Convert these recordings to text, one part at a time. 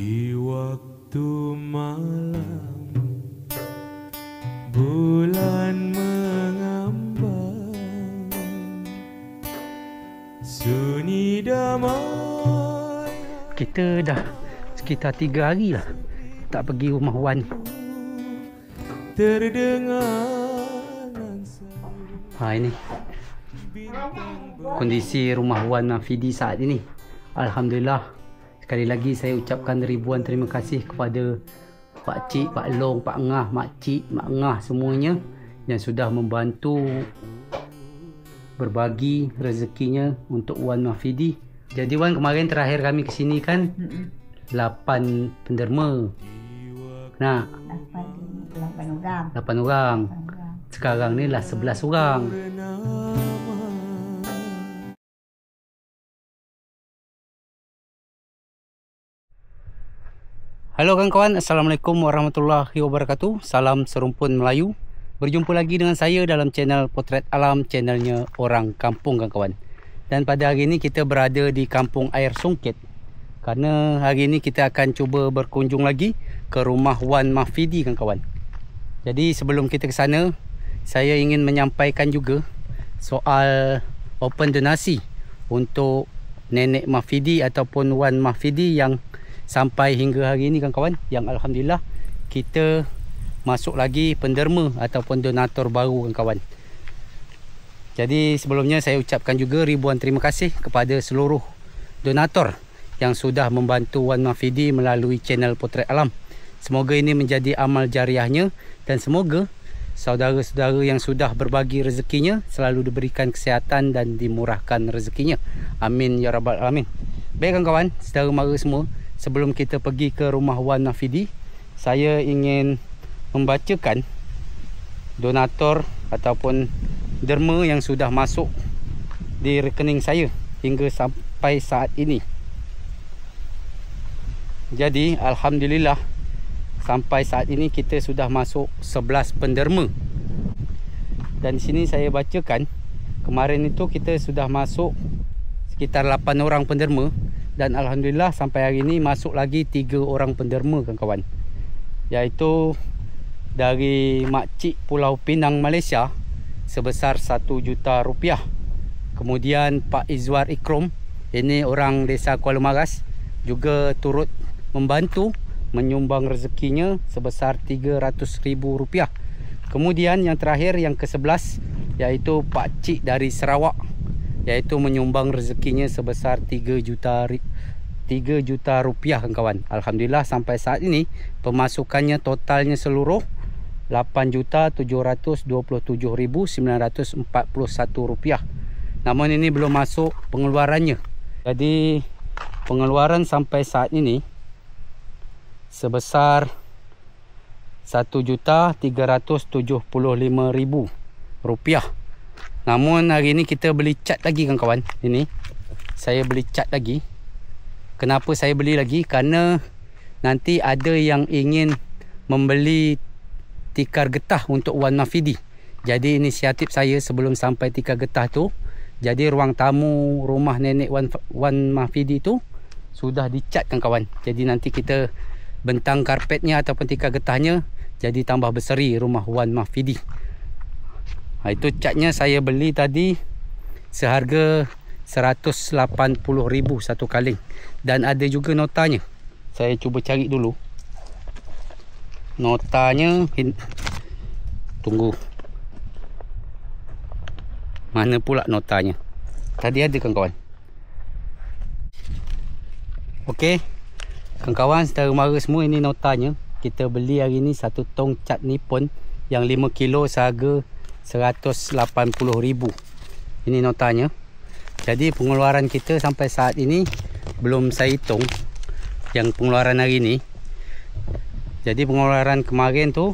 Di waktu malam bulan mengambang, sunyi damai. Kita dah sekitar 3 hari lah tak pergi rumah Wan. Terdengar Ini kondisi rumah Wan Mafidi saat ini. Alhamdulillah, sekali lagi saya ucapkan ribuan terima kasih kepada Pak Cik, Pak Long, Pak Ngah, Mak Cik, Mak Ngah semuanya yang sudah membantu berbagi rezekinya untuk Wan Mafidi. Jadi Wan, kemarin terakhir kami ke sini kan 8 penderma. Nah, 8 orang. Sekarang ni lah 11 orang. Halo kawan-kawan, Assalamualaikum warahmatullahi wabarakatuh. Salam serumpun Melayu. Berjumpa lagi dengan saya dalam channel Potret Alam, channelnya orang kampung kawan-kawan. Dan pada hari ini kita berada di Kampung Air Songket. Karena hari ini kita akan cuba berkunjung lagi ke rumah Wan Mafidi kawan-kawan. Jadi sebelum kita ke sana, saya ingin menyampaikan juga soal open donasi untuk Nenek Mafidi ataupun Wan Mafidi yang sampai hingga hari ini kawan-kawan, yang Alhamdulillah kita masuk lagi penderma ataupun donator baru kawan-kawan. Jadi sebelumnya saya ucapkan juga ribuan terima kasih kepada seluruh donator yang sudah membantu Wan Mafidi melalui channel Potret Alam. Semoga ini menjadi amal jariahnya dan semoga saudara-saudara yang sudah berbagi rezekinya selalu diberikan kesihatan dan dimurahkan rezekinya. Amin ya rabbal alamin. Baik kawan-kawan, saudara mara semua, sebelum kita pergi ke rumah Wan Mafidi, saya ingin membacakan donator ataupun derma yang sudah masuk di rekening saya hingga sampai saat ini. Jadi Alhamdulillah, sampai saat ini kita sudah masuk 11 penderma. Dan di sini saya bacakan, kemarin itu kita sudah masuk sekitar 8 orang penderma. Dan Alhamdulillah sampai hari ini masuk lagi 3 orang penderma kawan-kawan. Iaitu dari Mak Cik Pulau Pinang, Malaysia sebesar 1 juta rupiah. Kemudian Pak Izwar Ikrom, ini orang desa Kuala Maras, juga turut membantu menyumbang rezekinya sebesar RM300,000. Kemudian yang terakhir, yang ke-11, iaitu Pak Cik dari Sarawak, iaitu menyumbang rezekinya sebesar 3 juta rupiah kawan-kawan. Alhamdulillah sampai saat ini pemasukannya totalnya seluruh RM8.727.941. Namun ini belum masuk pengeluarannya. Jadi pengeluaran sampai saat ini sebesar RM1.375.000. Namun hari ini kita beli cat lagi kawan-kawan. Ini saya beli cat lagi. Kenapa saya beli lagi? Karena nanti ada yang ingin membeli tikar getah untuk Wan Mafidi. Jadi inisiatif saya sebelum sampai tikar getah tu, jadi ruang tamu rumah nenek Wan Mafidi tu sudah dicat kawan-kawan. Jadi nanti kita bentang karpetnya ataupun tikar getahnya, jadi tambah berseri rumah Wan Mafidi. Itu catnya saya beli tadi seharga RM180,000 satu kaling. Dan ada juga notanya. Saya cuba cari dulu notanya. Tunggu, mana pula notanya? Tadi ada kawan-kawan. Okey kawan-kawan, saudara mara semua, ini notanya. Kita beli hari ni 1 tong cat Nippon yang 5 kilo seharga RM180,000. Ini notanya. Jadi pengeluaran kita sampai saat ini belum saya hitung yang pengeluaran hari ni. Jadi pengeluaran kemarin tu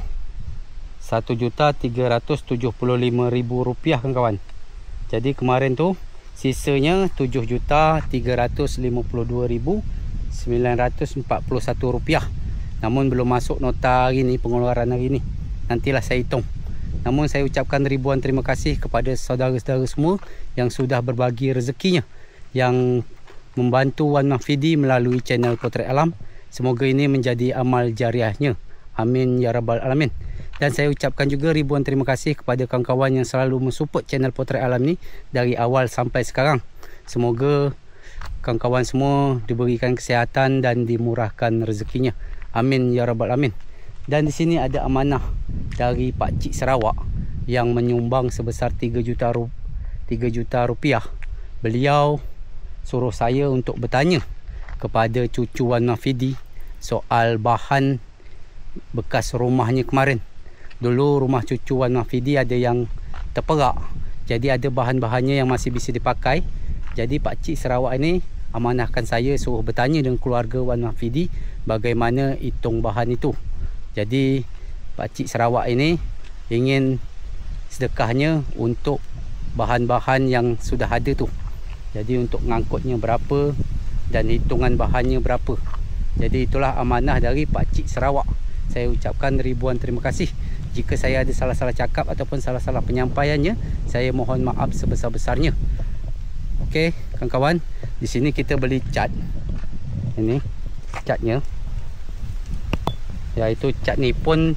RM1.375.000 kawan-kawan. Jadi kemarin tu sisanya RM7.352.941. Namun belum masuk nota hari ni, pengeluaran hari ni. Nantilah saya hitung. Namun saya ucapkan ribuan terima kasih kepada saudara-saudara semua yang sudah berbagi rezekinya, yang membantu Wan Mafidi melalui channel Potret Alam. Semoga ini menjadi amal jariahnya. Amin ya rabbal alamin. Dan saya ucapkan juga ribuan terima kasih kepada kawan-kawan yang selalu mensupport channel Potret Alam ni dari awal sampai sekarang. Semoga kawan-kawan semua diberikan kesihatan dan dimurahkan rezekinya. Amin ya rabbal alamin. Dan di sini ada amanah dari Pak Cik Sarawak yang menyumbang sebesar 3 juta rupiah. Beliau suruh saya untuk bertanya kepada cucu Wan Mahfidi soal bahan bekas rumahnya kemarin. Dulu rumah cucu Wan Mahfidi ada yang terperak, jadi ada bahan-bahannya yang masih bisa dipakai. Jadi Pak Cik Sarawak ini amanahkan saya suruh bertanya dengan keluarga Wan Mahfidi bagaimana hitung bahan itu. Jadi Pak Cik Sarawak ini ingin sedekahnya untuk bahan-bahan yang sudah ada tu. Jadi untuk ngangkutnya berapa dan hitungan bahannya berapa. Jadi itulah amanah dari Pak Cik Sarawak. Saya ucapkan ribuan terima kasih. Jika saya ada salah-salah cakap ataupun salah-salah penyampaiannya, saya mohon maaf sebesar-besarnya. Okey, kawan-kawan, di sini kita beli cat. Ini catnya. Iaitu cat nipon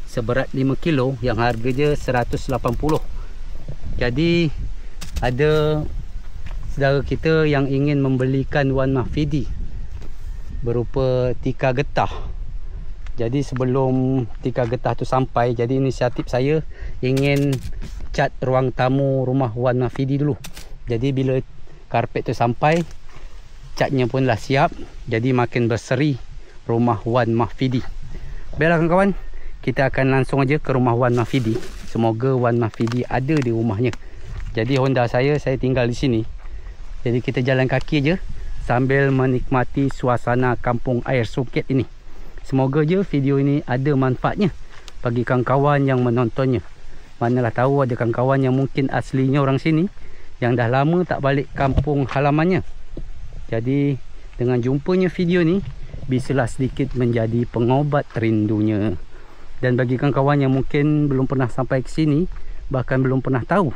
seberat 5 kilo yang harganya 180. Jadi ada saudara kita yang ingin membelikan Wan Mahfidi berupa tika getah. Jadi sebelum tika getah tu sampai, jadi inisiatif saya ingin cat ruang tamu rumah Wan Mahfidi dulu. Jadi bila karpet tu sampai, catnya pun dah siap. Jadi makin berseri rumah Wan Mahfidi. Baiklah kawan-kawan, kita akan langsung aja ke rumah Wan Mahfidi. Semoga Wan Mahfidi ada di rumahnya. Jadi Honda saya tinggal di sini. Jadi kita jalan kaki aja sambil menikmati suasana kampung air sungkit ini. Semoga je video ini ada manfaatnya bagi kawan-kawan yang menontonnya. Manalah tahu ada kawan-kawan yang mungkin aslinya orang sini yang dah lama tak balik kampung halamannya. Jadi dengan jumpanya video ni, bisalah sedikit menjadi pengobat rindunya. Dan bagi kawan-kawan yang mungkin belum pernah sampai ke sini, bahkan belum pernah tahu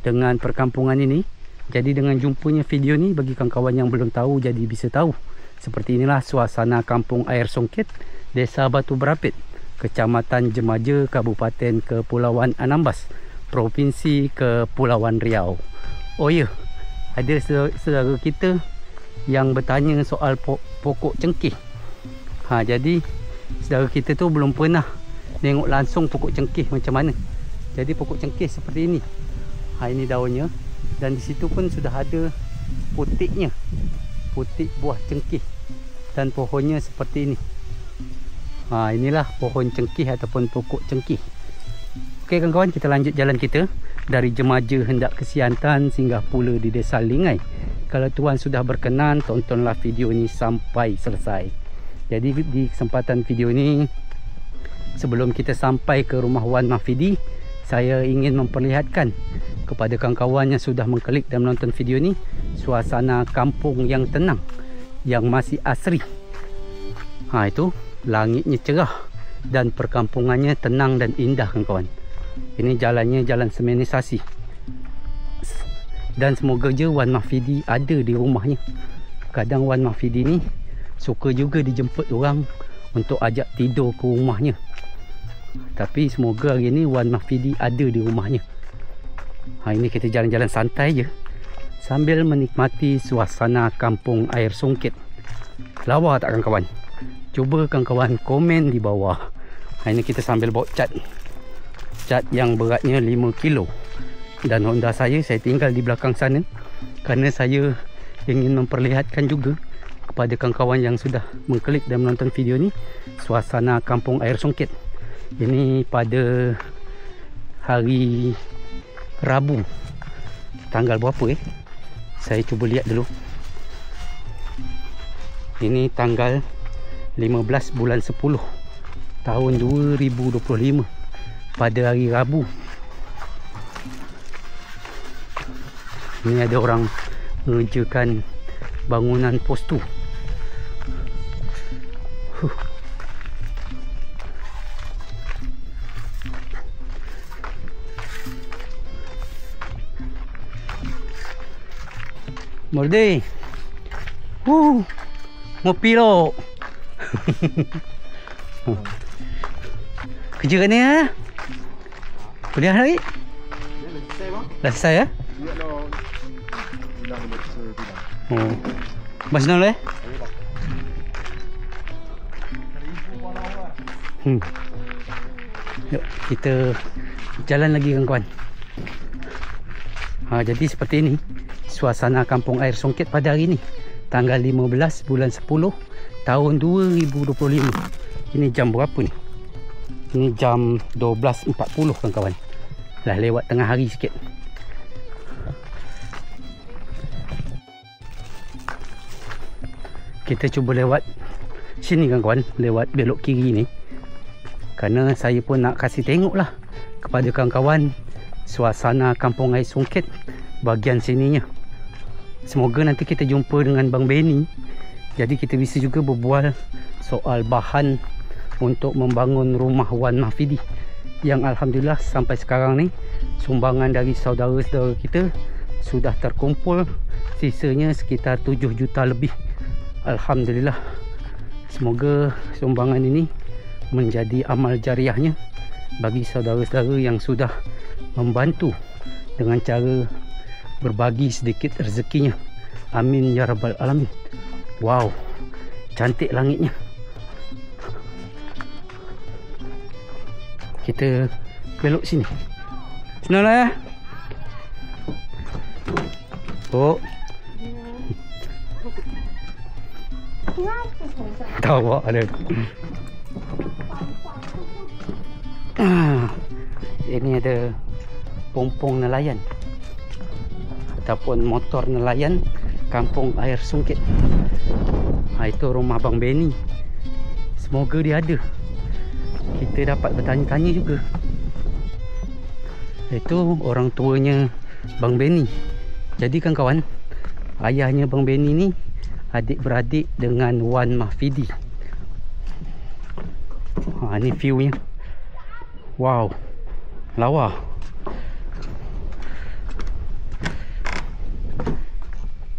dengan perkampungan ini, jadi dengan jumpanya video ni, bagi kawan-kawan yang belum tahu jadi bisa tahu. Seperti inilah suasana kampung air sungkit, Desa Batu Berapit, Kecamatan Jemaja, Kabupaten Kepulauan Anambas, Provinsi Kepulauan Riau. Oh ya, ada saudara kita yang bertanya soal pokok cengkih. Jadi saudara kita tu belum pernah tengok langsung pokok cengkih macam mana. Jadi pokok cengkih seperti ini. Ini daunnya, dan di situ pun sudah ada putiknya, putik buah cengkih, dan pohonnya seperti ini. Inilah pohon cengkih ataupun pokok cengkih. Okey kawan-kawan, kita lanjut jalan kita dari Jemaja hendak ke Siantan singgah pula di Desa Lingai. Kalau tuan sudah berkenan, tontonlah video ini sampai selesai. Jadi di kesempatan video ini, sebelum kita sampai ke rumah Wan Mahfidi, saya ingin memperlihatkan kepada kawan-kawan yang sudah mengklik dan menonton video ini suasana kampung yang tenang, yang masih asri. Itu langitnya cerah dan perkampungannya tenang dan indah kawan-kawan. Ini jalannya jalan semenisasi. Dan semoga je Wan Mahfidi ada di rumahnya. Kadang Wan Mahfidi ni suka juga dijemput orang untuk ajak tidur ke rumahnya. Tapi semoga hari ni Wan Mahfidi ada di rumahnya. Ini kita jalan-jalan santai je sambil menikmati suasana kampung air sungkit. Lawa tak kawan-kawan? Cuba kawan-kawan komen di bawah. Ini kita sambil bawa cat yang beratnya 5 kilo. Dan Honda saya tinggal di belakang sana, kerana saya ingin memperlihatkan juga kepada kawan-kawan yang sudah mengklik dan menonton video ni suasana kampung air sungkit. Ini pada hari Rabu, tanggal berapa saya cuba lihat dulu. Ini tanggal 15 bulan 10 tahun 2025, pada hari Rabu. Ini ada orang mengerjakan bangunan pos tu. Morde. Ngopi lo. Kerja kat ni lah. Boleh lagi? Dah selesai ya? Oh. Mas Nol Yuk, kita jalan lagi kawan-kawan. Jadi seperti ini suasana Kampung Air Songket pada hari ini, tanggal 15 bulan 10 tahun 2025. Ini jam berapa ni? Ini jam 12.40 kawan-kawan. Dah lewat tengah hari sikit. Kita cuba lewat sini kawan-kawan, lewat belok kiri ni. Kerana saya pun nak kasih tengok lah kepada kawan-kawan suasana Kampung Air Songket bahagian sininya. Semoga nanti kita jumpa dengan Bang Benny. Jadi kita bisa juga berbual soal bahan untuk membangun rumah Wan Mahfidi, yang alhamdulillah sampai sekarang ni sumbangan dari saudara-saudara kita sudah terkumpul, sisanya sekitar 7 juta lebih. Alhamdulillah. Semoga sumbangan ini menjadi amal jariahnya bagi saudara-saudara yang sudah membantu dengan cara berbagi sedikit rezekinya. Amin ya rabbal alamin. Wow, cantik langitnya. Kita belok sini. Senang lah ya. Oh, tahu tak ada. Ini ada pompong nelayan ataupun motor nelayan Kampung Air Songket. Itu rumah Bang Benny. Semoga dia ada. Kita dapat bertanya-tanya juga. Itu orang tuanya Bang Benny. Jadi kawan-kawan, ayahnya Bang Benny ni adik-beradik dengan Wan Mahfidi. Ni view-nya. Wow, lawa.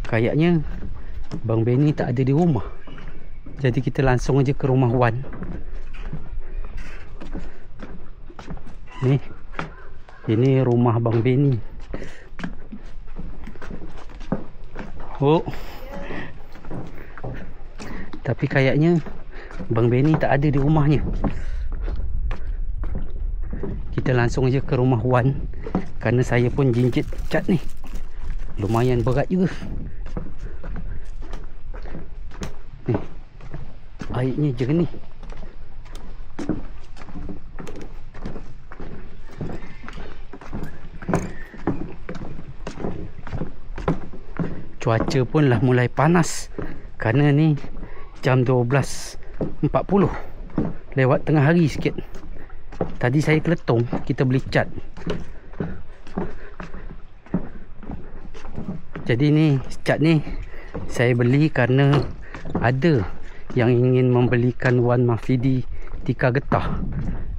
Kayaknya Bang Benny tak ada di rumah. Jadi kita langsung aja ke rumah Wan. Ni, ini rumah Bang Benny. Oh, tapi kayaknya Bang Benny tak ada di rumahnya. Kita langsung aja ke rumah Wan, kerana saya pun jinjit cat ni. Lumayan berat juga. Ni, airnya jernih. Cuaca pun lah mulai panas, kerana ni jam 12.40, lewat tengah hari sikit. Tadi saya keletong, kita beli cat. Jadi ni cat ni saya beli kerana ada yang ingin membelikan Wan Mahfidi tikar getah.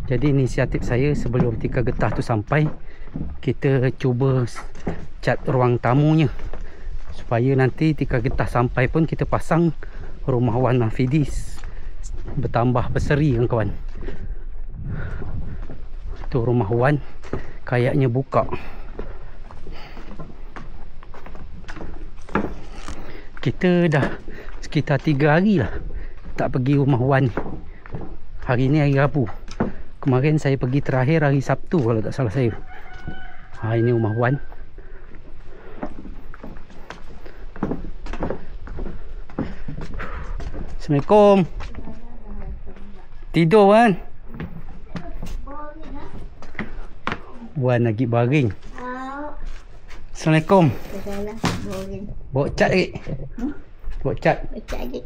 Jadi inisiatif saya sebelum tikar getah tu sampai, kita cuba cat ruang tamunya, supaya nanti tikar getah sampai pun kita pasang rumah Wan Mahfidi bertambah berseri kawan-kawan. Tu rumah Wan kayaknya buka. Kita dah sekitar 3 hari lah tak pergi rumah Wan. Hari ni hari Rabu. Kemarin saya pergi terakhir hari Sabtu kalau tak salah saya. Ini rumah Wan. Assalamualaikum. Tidur Wan? Wan lagi baring. Assalamualaikum. Bawa cat lagi? Bawa cat? Bawa cat lagi.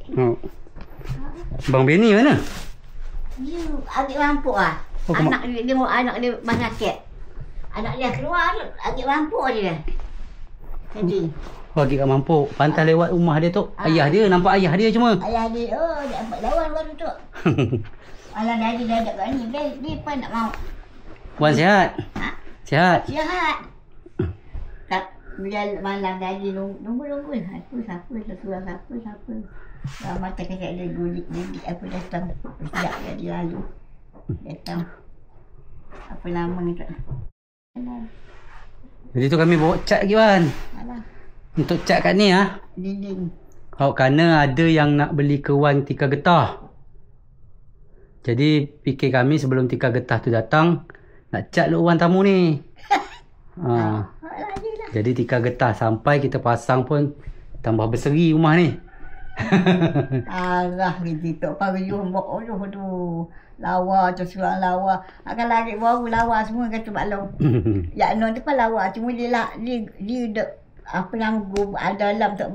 Bang Benny mana? Dia agak rampuk lah. Anak dia banyak cat. Anak dia keluar, agak rampuk je. Jadi Bagi kat Mampuk. Pantas lewat rumah dia tu. Ayah dia, nampak ayah dia cuma. ayah dia, dia dapat lawan baru tu. Alah dah ada kat ni. Dia pun nak mau. Wan sihat? Ha? Sihat? Sihat. Tak. Bila malam tadi nunggu. Siapa keluar siapa. Mata kakak ada gulik apa datang. Sejak dia lalu. Datang. Apa nama ni tak? Jadi tu kami bawa cat lagi Wan. Alah. Untuk cat kat ni Dinding. kerana ada yang nak beli ke Wan tikar getah. Jadi fikir kami sebelum tikar getah tu datang, nak cat lu Wan tamu ni. Jadi tikar getah sampai kita pasang pun tambah berseri rumah ni. Alah gitu tok pariuh mbok tu. Lawa tu surang lawa. Akan lari baru lawa semua kata Pak Long. Ya non tu pun lawa cuma dia dek apa nama gubuk dalam tak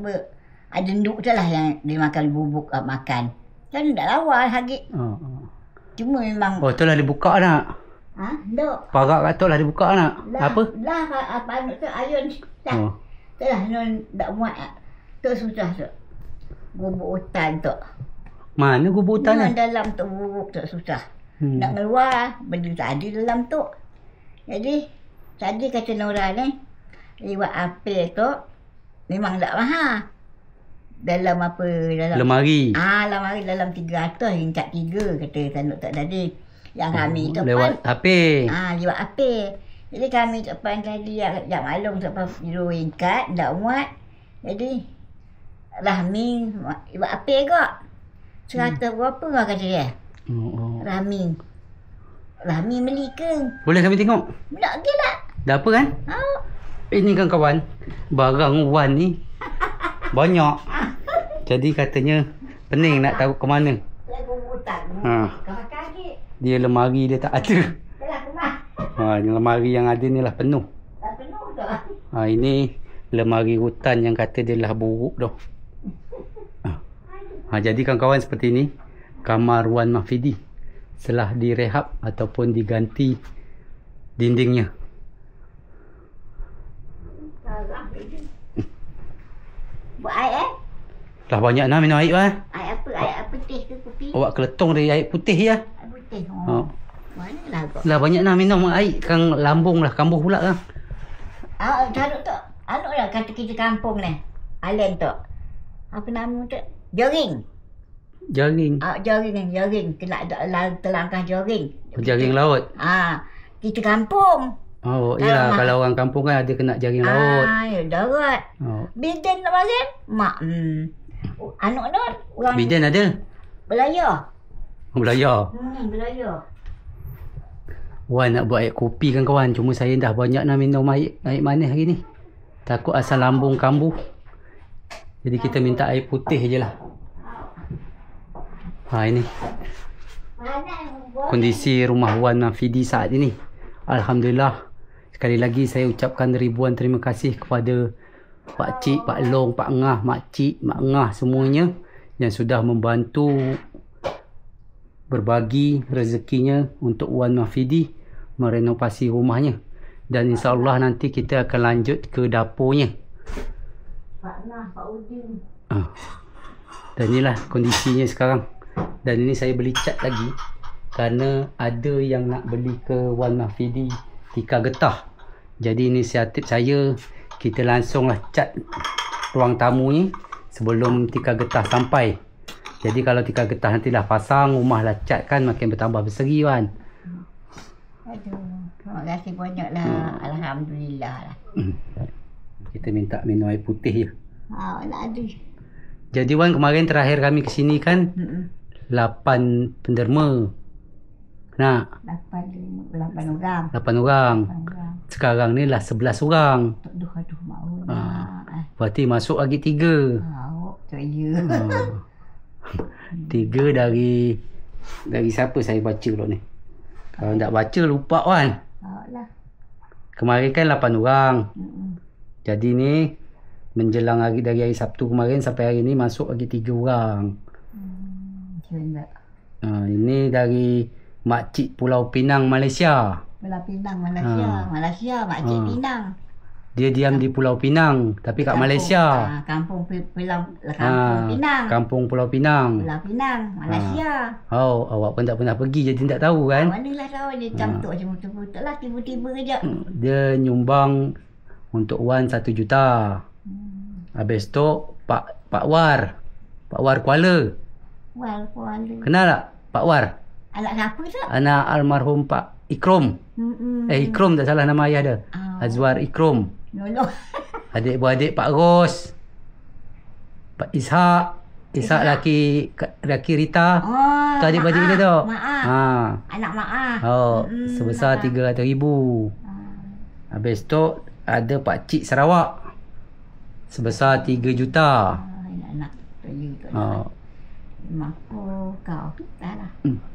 ada nduk tu lah yang dia makan bubuk makan. Kan tak lawa lagi. Cuma memang Oh tu lah dibuka nak. Nduk. Parak kat tu lah dibuka nak. Apa? Lah apa tu ayun dah. Tu lah non tak muat. Tu susah tu. Bubuk hutan tu. Mana gubuk hutan ni? Dalam tu bubuk tu susah. Nak keluar benda tak ada dalam tu. Jadi tadi kata Nora ni lewat apel tu memang tak mahal. Dalam apa dalam lemari. Lemari dalam 300 tingkat 3 kata Tanuk tak tadi. Yang kami tu lewat HP. Lewat apel. Jadi kami depan tadi yang maklum sampai 2 tingkat tak muat. Jadi Rahmi lewat apel kok. 100 berapa lah kata dia. Rahmi beli ke? Boleh kami tengok? Tak gila. Dah apa kan? Ini kan kawan, barang Wan ni banyak. Jadi katanya pening nak tahu ke mana. Dia lemari dia tak ada. Lemari yang ada ni lah penuh. Ini lemari hutan yang kata dia lah buruk dah. Jadi kawan-kawan seperti ni kamar Wan Mahfidi setelah direhab ataupun diganti dindingnya. Buat air Dah banyak nak minum air kan? Air apa? Air putih ke kopi? Awak keletong dari air putih ya? Air putih. Mana lah kok? Dah banyak nak minum air kang lambung lah kambuh pula kan? Taruh tu. Anu lah kata kita kampung ni. Alen tu. Apa nama tu? Jaring. Jaring. Jaring. Kena terlangkah jaring. Jaring laut. Kita kampung. Yelah kalau orang kampung kan ada kena jaring laut. Ya darat. Bidan nak bagi? Mak. Anak orang Bidan ada? Belayar. Belayar. Belayar. Wan nak buat air kopi kan kawan. Cuma saya dah banyak nak minum air manis hari ni. Takut asal lambung kambuh. Jadi kita minta air putih je lah. Ini kondisi rumah Wan Mahfidi saat ini. Alhamdulillah. Sekali lagi saya ucapkan ribuan terima kasih kepada Pak Cik, Pak Long, Pak Ngah, Mak Cik, Mak Ngah semuanya yang sudah membantu berbagi rezekinya untuk Wan Mahfidi merenovasi rumahnya. Dan insyaAllah nanti kita akan lanjut ke dapurnya. Pak Ngah, Pak Udin. Dan inilah kondisinya sekarang. Dan ini saya beli cat lagi kerana ada yang nak beli ke Wan Mahfidi tikar getah. Jadi inisiatif saya, kita langsunglah cat ruang tamu ni sebelum tikar getah sampai. Jadi kalau tikar getah nanti dah pasang, rumah lah cat kan makin bertambah berseri kan. Terima kasih banyak lah. Alhamdulillah lah. Kita minta minum air putih je. Nak ada. Jadi Wan, kemarin terakhir kami ke sini kan 8 penderma. Nak 8 orang. 8 orang. Sekarang ni lah 11 orang. Aduh mahu. Berarti masuk lagi 3. Tu ya. 3 dari siapa saya baca dulu ni. Kalau tak baca lupa kan. Kemarin kan 8 orang. Jadi ni menjelang hari dari hari Sabtu kemarin sampai hari ni masuk lagi 3 orang. Ini dari Makcik Pulau Pinang, Malaysia. Pulau Pinang, Malaysia. Makcik Pinang. Dia diam di Pulau Pinang tapi kat Malaysia. Kampung Pinang. Kampung Pulau Pinang. Pulau Pinang, Malaysia. Awak pun tak pernah pergi jadi tak tahu kan? Manalah tahu dia cantik macam tu lah tiba-tiba kejap. Dia nyumbang Untuk Wan 1 juta. Habis tu Pak War Kuala. Kuala. Kenal tak Pak War? Anak siapa tu? Anak almarhum Pak Ikrom. Ikrom tak salah nama ayah dia. Azwar Ikrom. No. Adik-beradik Pak Ros. Pak Ishak laki Rita. Tu adik-beradik dia tu. Anak Maaf. Sebesar 300,000. Habis tu ada Pak Cik Sarawak. Sebesar 3 juta. Anak tu mampu kau. Dah lah.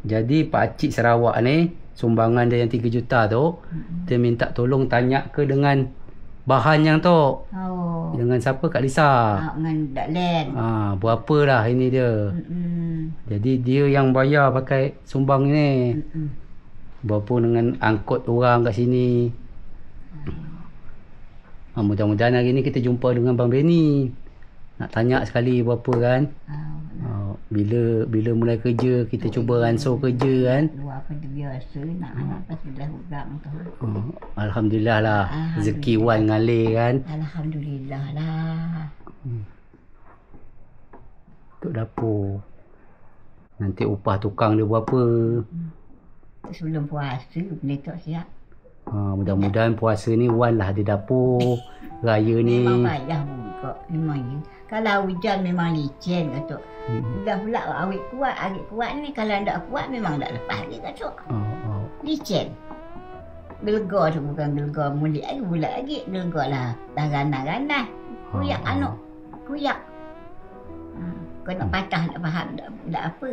Jadi Pak Cik Sarawak ni sumbangan dia yang 3 juta tu, dia minta tolong tanya ke dengan bahan yang tu. Dengan siapa? Kak Lisa. Dengan Dak Len. Berapa lah ini dia. Jadi dia yang bayar pakai sumbang ni. Berapa dengan angkut orang kat sini. Mudah-mudahan hari ni kita jumpa dengan Bang Benny. Nak tanya sekali berapa kan. Bila mulai kerja kita cuba ransur kerja kan. Luar pada biasa nak anak pasal hutang tu. Alhamdulillah lah. Rezeki Wan ngalir kan. Alhamdulillah lah. Untuk dapur. Nanti upah tukang dia berapa. Sebelum puasa benda tu siap. Mudah-mudahan puasa ni Wan lah ada dapur. Raya ni memang payah buka. Memang je. Kalau hujan memang licin kata. Dah pula awet kuat ni. Kalau tak kuat memang tak lepas lagi kata. Licin. Gelga tu bukan gelga mulik lagi, bulat lagi. Gelga lah. Dah ganas-ganas. Kuyak anak. Kuyak. Kau nak patah nak faham tak apa.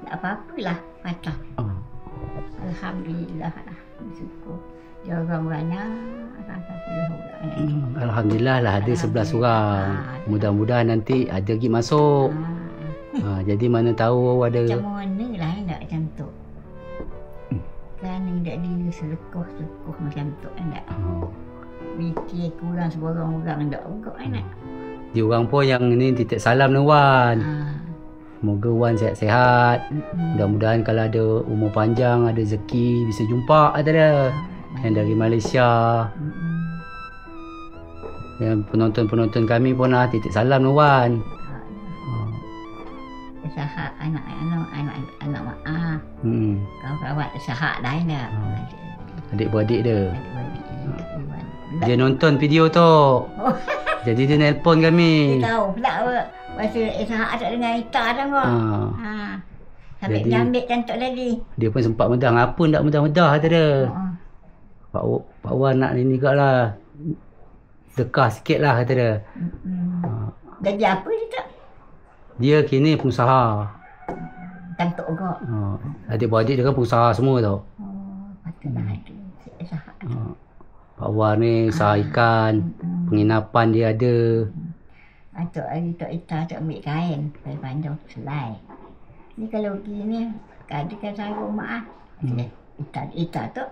Tak apa-apalah patah. Alhamdulillah lah. Bersyukur. Jaga beranak. Alhamdulillah lah ada 11 orang. Mudah-mudahan nanti ada lagi masuk. Jadi mana tahu ada. Macam mana lah nak macam tu. Kan tidak dia selekoh macam tu nak. Fikir kurang seorang-orang tak juga nak. Dia orang pun yang ni titip salam ni Wan. Semoga Wan sihat-sihat. Mudah-mudahan kalau ada umur panjang, ada rezeki bisa jumpa ada dia. Yang dari Malaysia. Yang penonton-penonton kami pun lah titip salam ni Wan. Sahak anak Maaf. Kawan-kawan sahak dah ni. Adik-beradik dia. Dia nonton video tu. Jadi dia nelpon kami. Dia tahu pula masa sahak tak dengan Ita dah kau. Sampai dia ambil cantik tadi. Dia pun sempat medah. Apa nak medah-medah kata dia. Pak Wan nak ni juga lah. Sedekah sikit lah kata dia. Jadi apa dia tak? Dia kini pengusaha. Cantik juga. Adik-beradik dia kan pengusaha semua tau. Patutlah ada. Sahak. Pak Wan ni usaha ikan. Penginapan dia ada. Atuk hari Tok Ita tu ambil kain. Kain panjang selai. Ni kalau pergi ni. Kan sarung Maaf. Ita tu.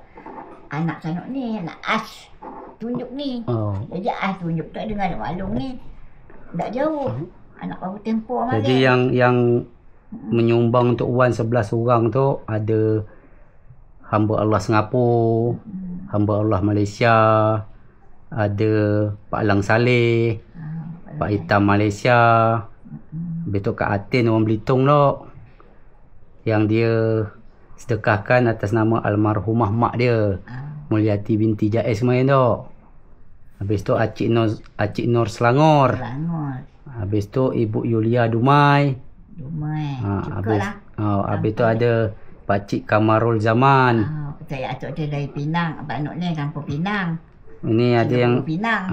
Anak sanuk ni. Anak As. Tunjuk ni. Jadi As tunjuk tu dengan anak Walung ni. Tak jauh. Anak baru tempoh malam. Jadi yang menyumbang untuk Wan 11 orang tu ada hamba Allah Singapura, hamba Allah Malaysia, ada Pak Lang Saleh, Pak Hitam Malaysia, betul Kak Atin orang Belitung tu. Yang dia sedekahkan atas nama almarhumah mak dia, Mulyati binti Jais kemarin tu. Habis tu Acik Nur Selangor. Habis tu Ibu Yulia Dumai. Habis tu ada Pakcik Kamarul Zaman. Saya atuk dia dari Pinang. Abang Nuk ni kampung Pinang. Ini ada yang Pinang.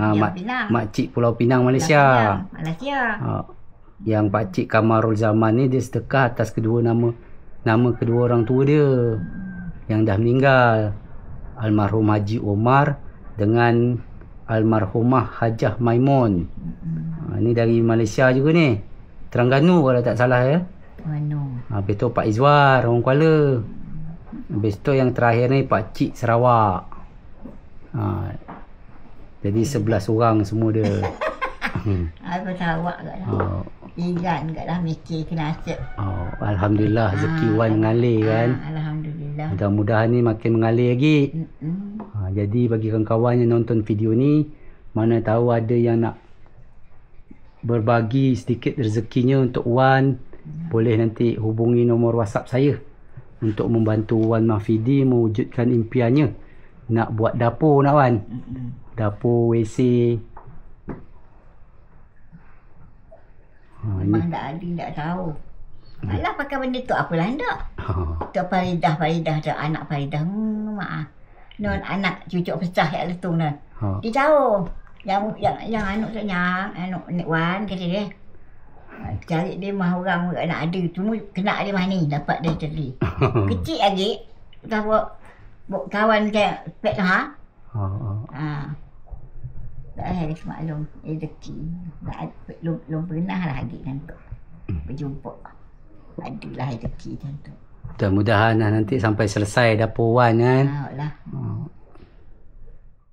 Makcik Pulau Pinang Malaysia. Yang Pakcik Kamarul Zaman ni dia sedekah atas kedua nama kedua orang tua dia yang dah meninggal. Almarhum Haji Omar dengan almarhumah Hajah Maimun. Ni dari Malaysia juga ni. Terengganu kalau tak salah ya. Habis tu Pak Izwar orang Kuala. Habis tu yang terakhir ni Pak Cik Sarawak. Jadi 11 orang semua dia. Aku Sarawak kat lah. Igan kat lah mikir kena asyik. Alhamdulillah rezeki Wan mengalir kan. Alhamdulillah. Mudah-mudahan ni makin mengalir lagi. Jadi bagi kawan-kawan yang nonton video ni, Mana tahu ada yang nak berbagi sedikit rezekinya untuk Wan, boleh nanti hubungi nombor WhatsApp saya untuk membantu Wan Mahfidi mewujudkan impiannya nak buat dapur nak Wan. Dapur, WC. Memang tak ada, tak tahu. Alah pakai benda tu apalah hendak. Tu Faridah tu, anak Faridah. Maaf. Non anak cucu besar kat letung tu. Dia tahu. Yang anak senyang, anak Nek Wan kata dia. Cari dia mah orang nak ada. Cuma kena dia mah ni, dapat dia tadi. Kecil lagi. Dah buat kawan dia pet ha. Tak ada semaklum rezeki. Belum pernah lah lagi tentu berjumpa. Adalah rezeki tentu. Mudah-mudahan lah nanti sampai selesai dapur Wan kan. Lah.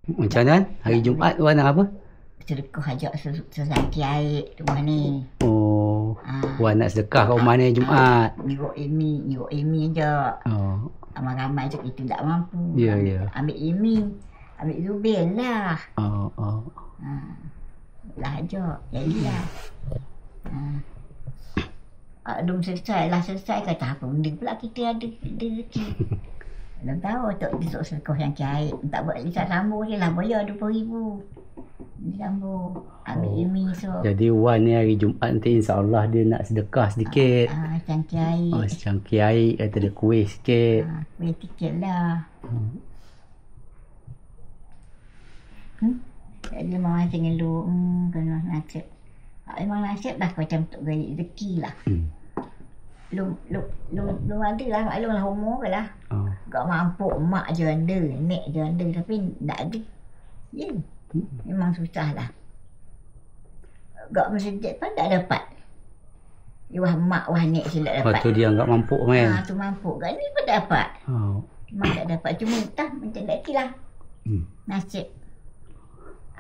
Macam mana? Hari Jumaat Wan nak apa? Sedekah ajak sesangki air rumah ni. Oh. Wan nak sedekah kat rumah ni Jumaat. Nyuruk Amy je. Ramai-ramai je kita tak mampu. Ya. Ambil Amy. Ambil Zubin lah. Lah ajak. Jadilah. Belum selesai kata apa benda pula kita ada rezeki. Belum tahu Tok besok sedekah yang cair. Tak buat lisan sambung je lah. Bayar RM20,000. Sambung. Ambil Amy so. Jadi Wan ni hari Jumaat nanti insyaAllah dia nak sedekah sedikit. Cangkir air. Secangkir air. Kata dia kuih sikit. Kuih sikit lah. Jadi memang masih ngeluh. Kena nasib. Memang nasib dah macam untuk gaya rezeki lah. Belum ada lah. Maklum lah umur ke lah. Gak mampu mak je ada. Nek je ada. Tapi tak ada. Ya. Memang susah lah. Gak masjid pun tak dapat. Wah mak wah nek sila dapat. Lepas tu dia anggap mampu kan. Tu mampu. Gak ni pun tak dapat. Memang tak dapat. Cuma entah macam lagi lah. Nasib.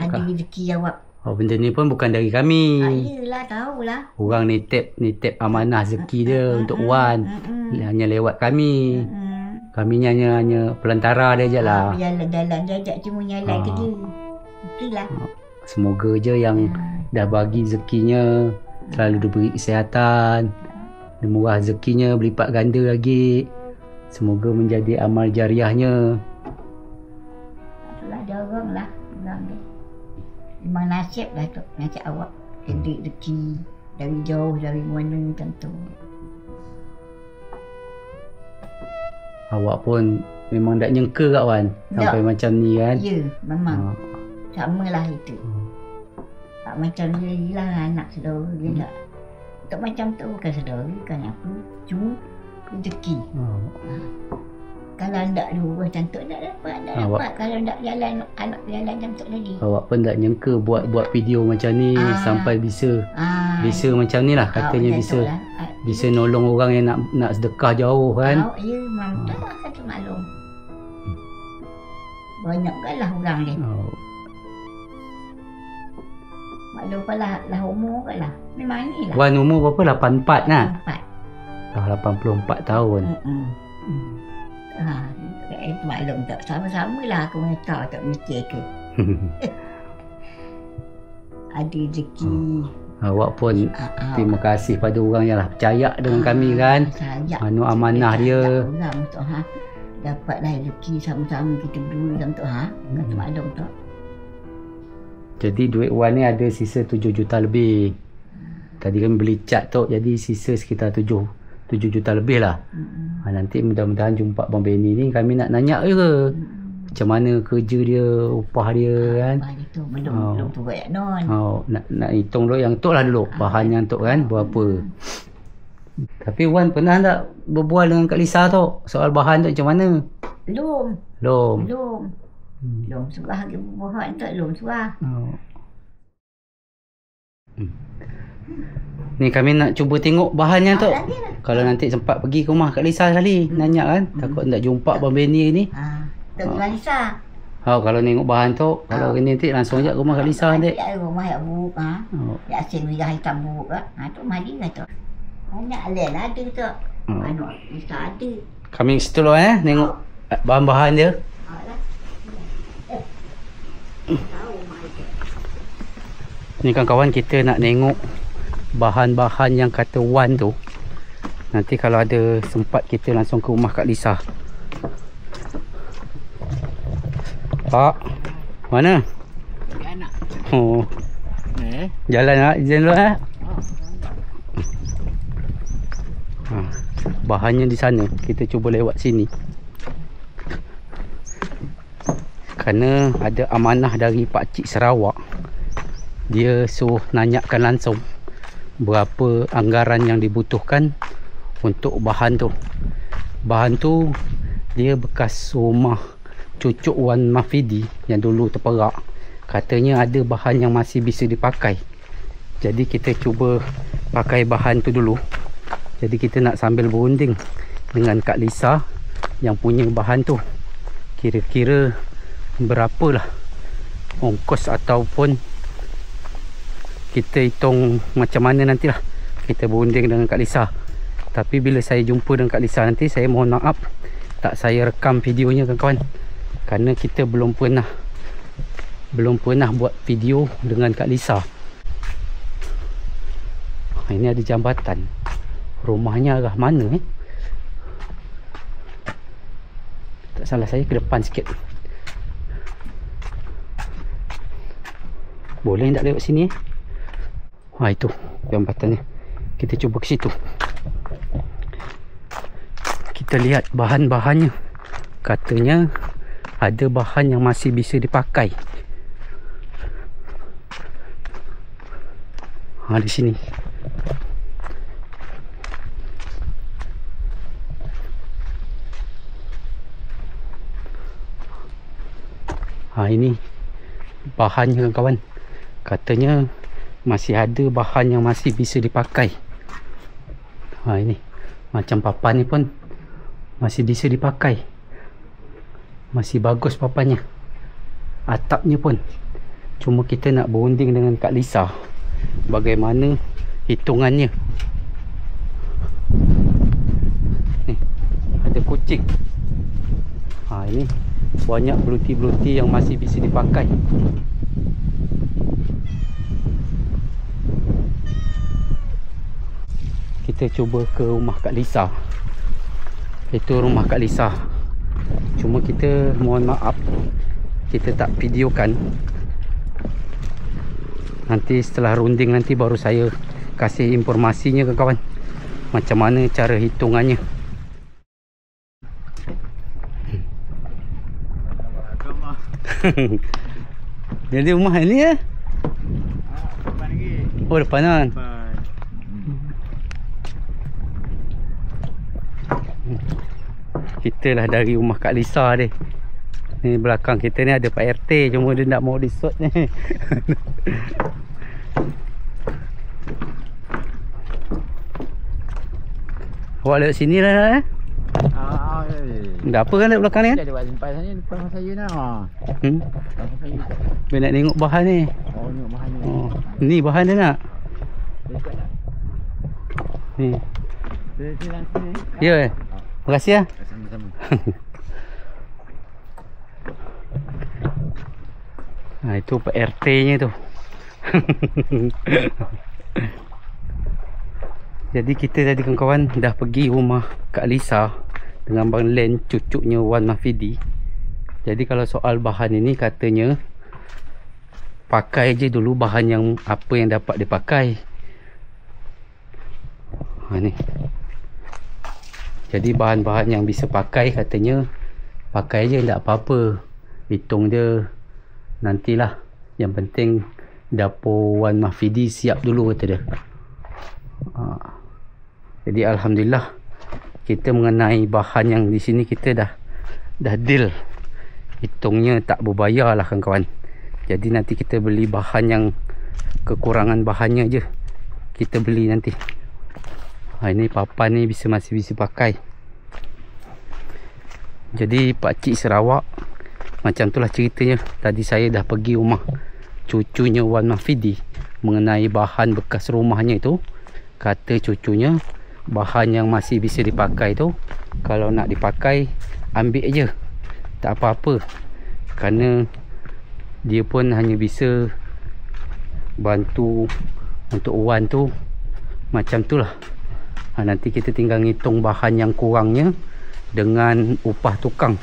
Ada rezeki jawab. Benda ni pun bukan dari kami. Yelah, tahulah. Orang nitip amanah rezeki dia untuk Wan. Hanya lewat kami. Kami hanya pelantara dia je lah. Jalan-jalan je ajak cuma nyalai ke dia. Itulah. Semoga je yang dah bagi rezekinya selalu diberi kesihatan. Murah rezekinya berlipat ganda lagi. Semoga menjadi amal jariahnya. Itulah dia orang lah. Orang dia. Memang nasib lah tu. Nasib awak. Kedik rezeki. Dari jauh, dari mana tentu. Awak pun memang tak nyengka kat Wan. Sampai macam ni kan. Ya, memang. Samalah itu. Tak macam ni lah anak saudara dia tak. Tak macam tu bukan saudara. Bukan apa. Cuma rezeki. Kalau tak dua macam tu tak dapat. Kalau tak jalan anak jalan macam tu lagi. Awak pun tak nyangka buat video macam ni sampai bisa macam ni lah katanya bisa nolong orang yang nak sedekah jauh kan. Ya memang tak lah kata maklum. Banyak kan lah orang ni. Maklum pun lah umur kan lah. Memang ni lah. Wan umur berapa? 84 kan? 84. Dah 84 tahun. Itu maklum tak sama-sama lah aku minta tak mikir ke. Ada rezeki. Awak pun terima kasih pada orang yang lah percaya dengan kami kan. Anu amanah dia. Dapatlah rezeki sama-sama kita berdua dalam tu kata maklum tak. Jadi duit Wan ni ada sisa 7 juta lebih. Tadi kami beli cat tu jadi sisa sekitar 7 juta lebih lah. Nanti mudah-mudahan jumpa Abang Benny ni kami nak nanya je macam mana kerja dia, upah dia kan. Belum tu buat non. Nak hitung dulu yang tok lah dulu. Bahan yang tok kan berapa. Tapi Wan pernah tak berbual dengan Kak Lisa tu soal bahan tu macam mana? Belum. Surah lagi bahan tu belum surah. Ni kami nak cuba tengok bahannya tu. Kalau nanti sempat pergi ke rumah Kak Lisa sekali nanya kan. Takut nak jumpa Abang Benny ni. Kak Lisa. Kalau tengok bahan tu, kalau ni nanti langsung ajak ke rumah Kak Lisa nanti. Ya rumah yang buruk Ya asyik merah hitam buruk tu mari lah tu. Banyak lain ada tu. Anak Lisa ada. Kami situ dulu tengok bahan-bahan dia. Tahu mai. Ni kawan-kawan, kita nak tengok bahan-bahan yang kata Wan tu. Nanti kalau ada sempat kita langsung ke rumah Kak Lisa. Pak, mana? Anak. Oh. Jalan nak izin dulu bahannya di sana. Kita cuba lewat sini. Kerana ada amanah dari Pak Cik Sarawak. Dia suruh nanyakan langsung berapa anggaran yang dibutuhkan untuk bahan tu. Bahan tu dia bekas rumah cucuk Wan Mahfidi yang dulu terperak. Katanya ada bahan yang masih bisa dipakai. Jadi kita cuba pakai bahan tu dulu. Jadi kita nak sambil berunding dengan Kak Lisa yang punya bahan tu. Kira-kira berapalah ongkos ataupun kita hitung macam mana nantilah. Kita berunding dengan Kak Lisa. Tapi bila saya jumpa dengan Kak Lisa nanti, saya mohon maaf tak saya rekam videonya kawan-kawan. Kerana kita belum pernah buat video dengan Kak Lisa. Ini ada jambatan. Rumahnya arah mana Tak salah saya ke depan sikit. Boleh tak lewat sini itu jambatannya. Kita cuba ke situ. Kita lihat bahan-bahannya. Katanya ada bahan yang masih bisa dipakai. Di sini. Ini bahannya kawan. Katanya masih ada bahan yang masih bisa dipakai. Ini macam papan ni pun masih bisa dipakai. Masih bagus papannya. Atapnya pun. Cuma kita nak berunding dengan Kak Lisa bagaimana hitungannya. Ni ada kucing. Ini banyak beluti-beluti yang masih bisa dipakai. Kita cuba ke rumah Kak Lisa. Itu rumah Kak Lisa. Cuma kita mohon maaf kita tak videokan. Nanti setelah runding nanti baru saya kasih informasinya kawan. Macam mana cara hitungannya. Jadi rumah ni ya? Depan lagi. Oh depanan. Kita lah dari rumah Kak Lisa ni. Ni belakang kita ni ada Pak RT, cuma dia nak mau disot ni. Awak lewat sini lah apa kan dekat belakang ni kan? Ada buat simpan sana depan rumah saya nah. Depan saya. Dia nak tengok bahan ni. Oh, tengok bahan ni. Oh, ni bahan dia nak. Ni. Ya. Terima kasih ya. Sama-sama. Itu Pak RT nya tu. Jadi kita tadi kawan-kawan dah pergi rumah Kak Lisa dengan Bang Len, cucuknya Wan Mahfidi. Jadi kalau soal bahan ini katanya pakai je dulu bahan yang apa yang dapat dipakai. Ni. Jadi bahan-bahan yang bisa pakai katanya pakai je, tak apa-apa. Hitung dia nantilah. Yang penting dapur Wan Mahfidi siap dulu kata dia. Jadi alhamdulillah kita mengenai bahan yang di sini kita dah deal. Hitungnya tak berbayar lah kawan-kawan. Jadi nanti kita beli bahan yang kekurangan bahannya je kita beli nanti. Ini papan ni masih bisa pakai. Jadi Pak Cik Sarawak macam itulah ceritanya. Tadi saya dah pergi rumah cucunya Wan Mahfidi mengenai bahan bekas rumahnya itu. Kata cucunya bahan yang masih bisa dipakai tu kalau nak dipakai ambil je, tak apa-apa. Kerana dia pun hanya bisa bantu untuk Wan tu macam tu lah. Nanti kita tinggal ngitung bahan yang kurangnya dengan upah tukang.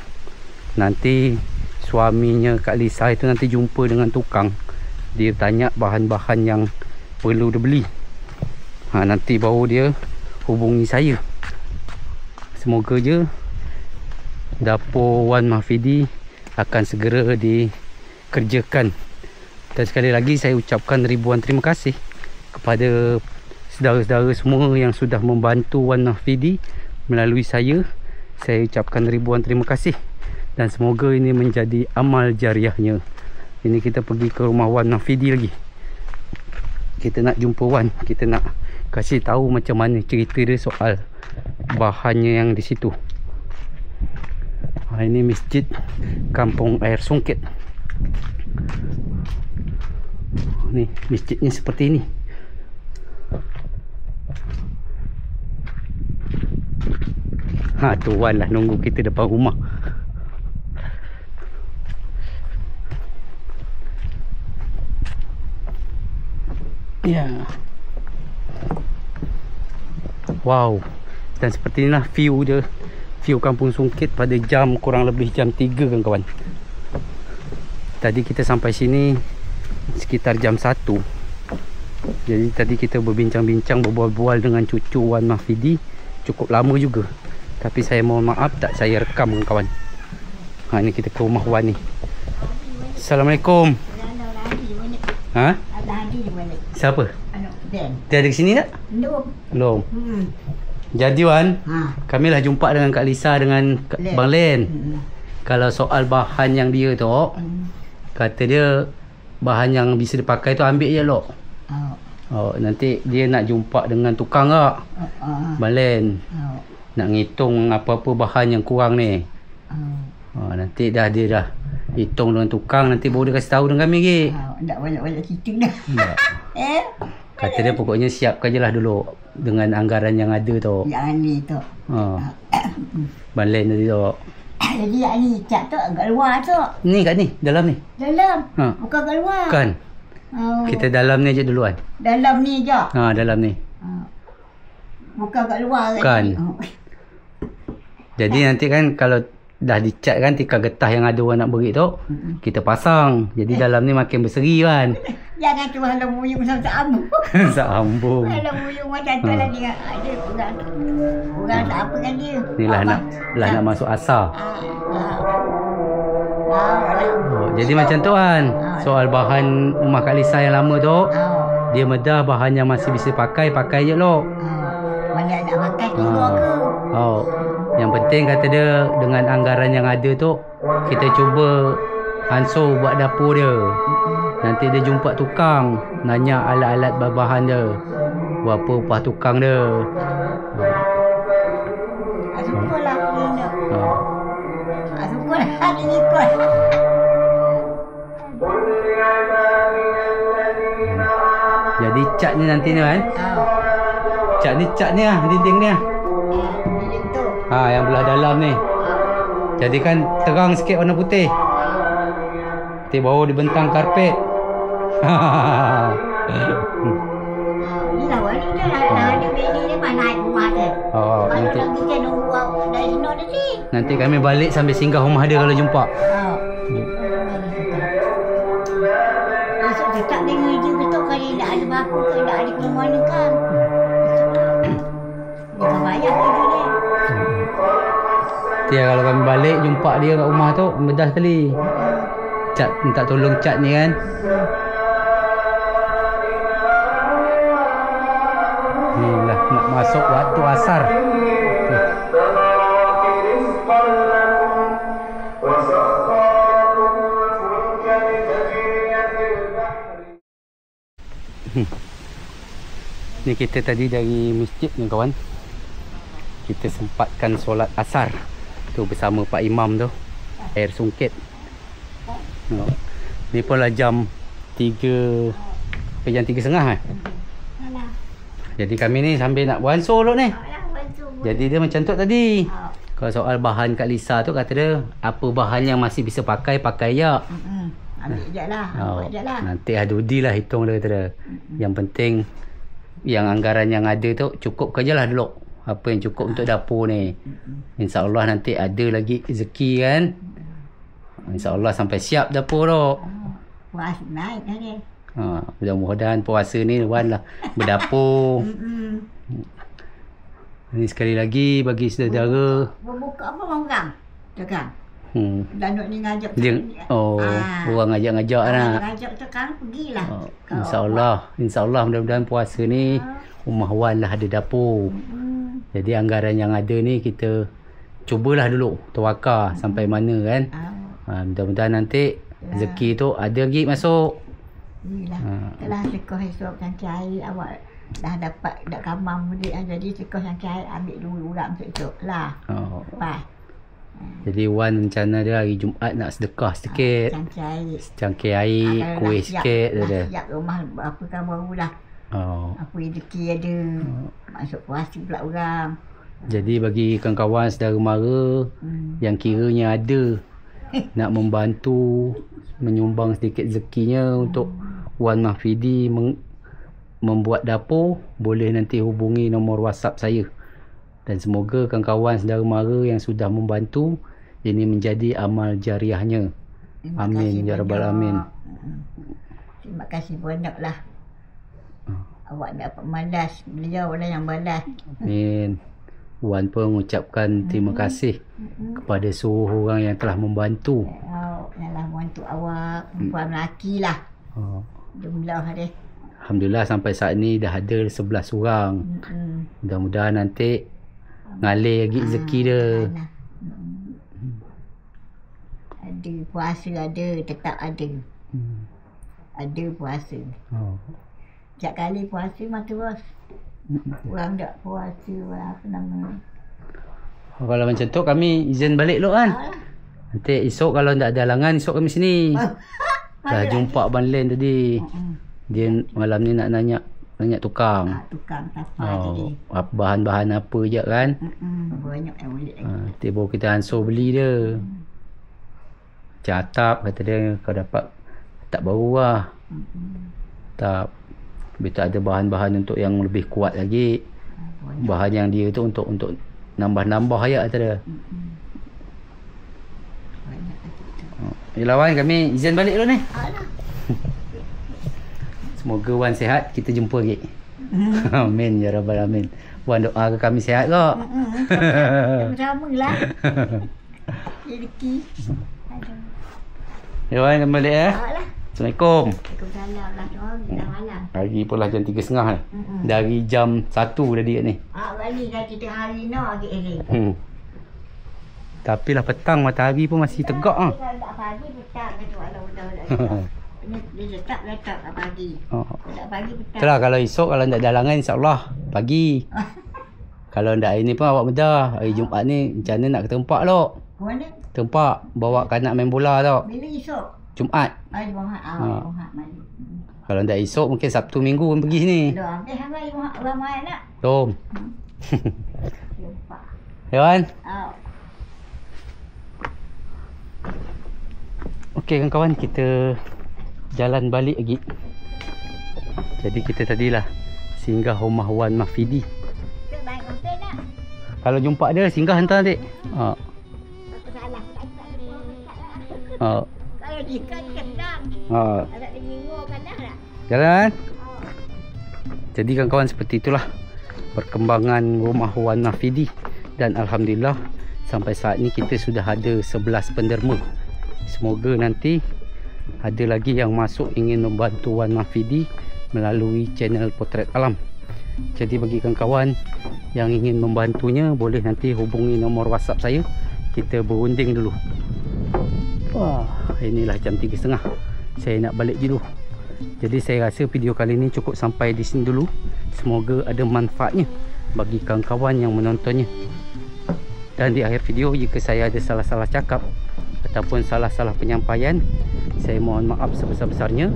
Nanti suaminya Kak Lisa itu nanti jumpa dengan tukang, dia tanya bahan-bahan yang perlu dia beli. Nanti baru dia hubungi saya. Semoga je dapur Wan Mahfidi akan segera dikerjakan. Dan sekali lagi saya ucapkan ribuan terima kasih kepada saudara-saudara semua yang sudah membantu Wan Mahfidi melalui saya. Saya ucapkan ribuan terima kasih. Dan semoga ini menjadi amal jariahnya. Ini kita pergi ke rumah Wan Mahfidi lagi. Kita nak jumpa Wan. Kita nak kasih tahu macam mana cerita dia soal bahannya yang di situ. Ini masjid Kampung Air Sungkit. Ni masjidnya seperti ini. Tu Wan lah nunggu kita depan rumah. Ya. Wow. Dan seperti inilah view dia. View Kampung Sungkit pada jam kurang lebih jam 3 kawan-kawan. Tadi kita sampai sini sekitar jam 1. Jadi tadi kita berbincang-bincang, berbual-bual dengan cucu Wan Mahfidi cukup lama juga. Tapi saya mohon maaf tak saya rekam kawan. Ni kita ke rumah Wan ni. Assalamualaikum. Siapa? Dia ada ke sini tak? Belum. Jadi Wan, kami lah jumpa dengan Kak Lisa dengan Bang Len. Kalau soal bahan yang dia tu, kata dia bahan yang bisa dipakai tu ambil je lok. Nanti dia nak jumpa dengan tukang tak? Bang Len. Nak ngitung apa-apa bahan yang kurang ni. Nanti dah dia dah hitung dengan tukang, nanti baru dia kasih tahu dengan kami lagi. Tak banyak-banyak cerita dah. Kata dia pokoknya siapkan je lah dulu dengan anggaran yang ada tu. Yang ni tu. Bang Len tadi tu. Jadi yang ni cat tu agak luar tu. Ni kat ni, dalam ni. Dalam? Bukan kat luar. Kan. Kita dalam ni je duluan. Dalam ni je? Dalam ni. Bukan kat luar kan. Jadi nanti kan kalau dah dicat kan tikar getah yang ada orang nak beri tu, kita pasang. Jadi dalam ni makin berseri kan. Jangan tu halang muyung sama sambung. Sambung. Halang muyung macam tu lah dia. Ada orang tak apa kan dia. Inilah nak masuk asar. Jadi macam tu kan. Soal bahan rumah Kak Lisa yang lama tu, dia medah bahan yang masih bisa pakai je lok. Mana nak pakai keluar ke? Yang penting kata dia dengan anggaran yang ada tu, kita cuba hansur buat dapur dia. Nanti dia jumpa tukang, nanya alat-alat bahan dia, berapa upah tukang dia. Syukurlah aku ni. Syukurlah hari ni kot. Jadi cat ni nanti ni kan. Cat ni lah, dinding ni lah. Yang belah dalam ni. Jadi kan terang sikit warna putih. Nanti baru dibentang karpet. Ni lah wali dia lah. Dia beli dia mana naik rumah dia. Nanti lagi kan nunggu dari sini ada si. Nanti kami balik sambil singgah rumah dia kalau jumpa. Masuk tetap dengar je betul kalau tak ada apa ke, tak ada ke mana kan. Dia tak bayar kerja dia. Nanti kalau kami balik jumpa dia kat rumah tu, bedah sekali. Cat, minta tolong cat ni kan. Inilah nak masuk waktu asar. Ni kita tadi dari masjid ni kawan. Kita sempatkan solat asar tu bersama Pak Imam tu, Air Sungkit. Ni pun lah jam 3 jam 3.30 kan. Jadi kami ni sambil nak beransur dulu ni. Jadi dia macam tu tadi. Kalau soal bahan Kak Lisa tu kata dia apa bahan yang masih bisa pakai je. Ambil je lah. Oh, Buat je lah. nanti Adudi lah hitung dia kata. Yang penting yang anggaran yang ada tu cukup je lah dulu. Apa yang cukup untuk dapur ni. InsyaAllah nanti ada lagi rezeki kan. InsyaAllah sampai siap dapur tu. Puas naik kan dia. Mudah-mudahan puasa ni Wan lah berdapur. Ini sekali lagi bagi saudara. Berbuka apa orang? Cakap. Danuk ni ngajak Dia, orang ngajak-ngajak lah. Ngajak sekarang pergilah. InsyaAllah mudah-mudahan puasa ni rumah Wan lah ada dapur. Jadi anggaran yang ada ni kita cubalah dulu tawakal sampai mana kan. Mudah-mudahan nanti rezeki tu ada lagi masuk. Telah sekoh esok cangkir air awak dah dapat dak kamar mudik jadi sekoh cangkir air ambil dulu orang esok lah. Lepas. Jadi Wan rencana dia hari Jumaat nak sedekah sikit. Cangkir air, kuih sikit dia. Siap rumah apa kan baru dah. Apa rezeki ada. Masuk puasa pula orang. Jadi bagi kawan-kawan saudara mara yang kiranya ada nak membantu menyumbang sedikit rezekinya untuk Wan Mahfidi membuat dapur, boleh nanti hubungi nombor WhatsApp saya. Dan semoga kawan-kawan saudara mara yang sudah membantu ini menjadi amal jariahnya. Amin ya rabbal alamin. Terima kasih banyaklah. Awak dapat malas, beliau lah yang balas. Amin. Wan pun mengucapkan terima kasih kepada seluruh orang yang telah membantu. Yang telah membantu awak, perempuan lelaki lah. Jumlah dia. Alhamdulillah sampai saat ni dah ada 11 orang. Mudah-mudahan nanti ngalir lagi rezeki dia. Ada puasa ada, tetap ada. Ada puasa. Setiap kali puasa mata bos. Orang tak puasa apa nama. Kalau macam tu kami izin balik dulu kan. Nanti esok kalau tak ada halangan esok kami sini. Dah jumpa Abang Len tadi. Dia malam ni nak nanya tukang. Tukang apa tadi. Bahan-bahan apa je kan. Banyak yang boleh lagi. Nanti baru kita ansur beli dia. Macam atap kata dia kau dapat tak baru lah. Tak. Habis tu ada bahan-bahan untuk yang lebih kuat lagi. Bahan yang dia tu untuk nambah-nambah ayat kata dia. Yelah Wan, kami izin balik dulu ni. Semoga Wan sihat, kita jumpa lagi. Amin ya rabbal alamin. Wan doa ke kami sihat kok. Sama lah. Rezeki. Ya Wan, kami balik Assalamualaikum. Waalaikumsalam lah. Dah malam. Hari pun lah jam 3.30 ni. Dari jam 1 tadi kat ni. Balik dah kita hari no lagi ni. Tapi lah petang matahari pun masih tegak ah. Tak pagi petang ke tu Allah. Dia letak kat pagi. Tak pagi petang. Itulah kalau esok kalau tak ada halangan insya-Allah pagi. Kalau ndak hari ni pun awak mudah. Hari Jumaat ni macam mana nak ke tempat lok? Ke mana? Tempat bawa kanak main bola tau. Bila esok? Jumaat. Jumaat mari. Kalau ndak esok mungkin Sabtu Minggu pun pergi sini. Dah habis hari ramai nak. Tom. Lupa. Hewan. Okey kawan-kawan, kita jalan balik lagi. Jadi kita tadilah singgah rumah Wan Mahfidi. Kalau jumpa dia singgah hantar adik. Kalau ikan kendang. Ada minggu kadang tak? Jalan. Jadi kawan-kawan seperti itulah perkembangan rumah Wan Mahfidi. Dan alhamdulillah sampai saat ni kita sudah ada 11 penderma. Semoga nanti ada lagi yang masuk ingin membantu Wan Mahfidi melalui channel Potret Alam. Jadi bagi kawan-kawan yang ingin membantunya boleh nanti hubungi nombor WhatsApp saya. Kita berunding dulu. Wah, inilah jam 3.30. Saya nak balik dulu. Jadi saya rasa video kali ini cukup sampai di sini dulu. Semoga ada manfaatnya bagi kawan-kawan yang menontonnya. Dan di akhir video jika saya ada salah-salah cakap ataupun salah-salah penyampaian, saya mohon maaf sebesar-besarnya.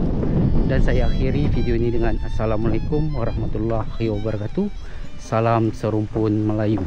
Dan saya akhiri video ini dengan Assalamualaikum warahmatullahi wabarakatuh. Salam serumpun Melayu.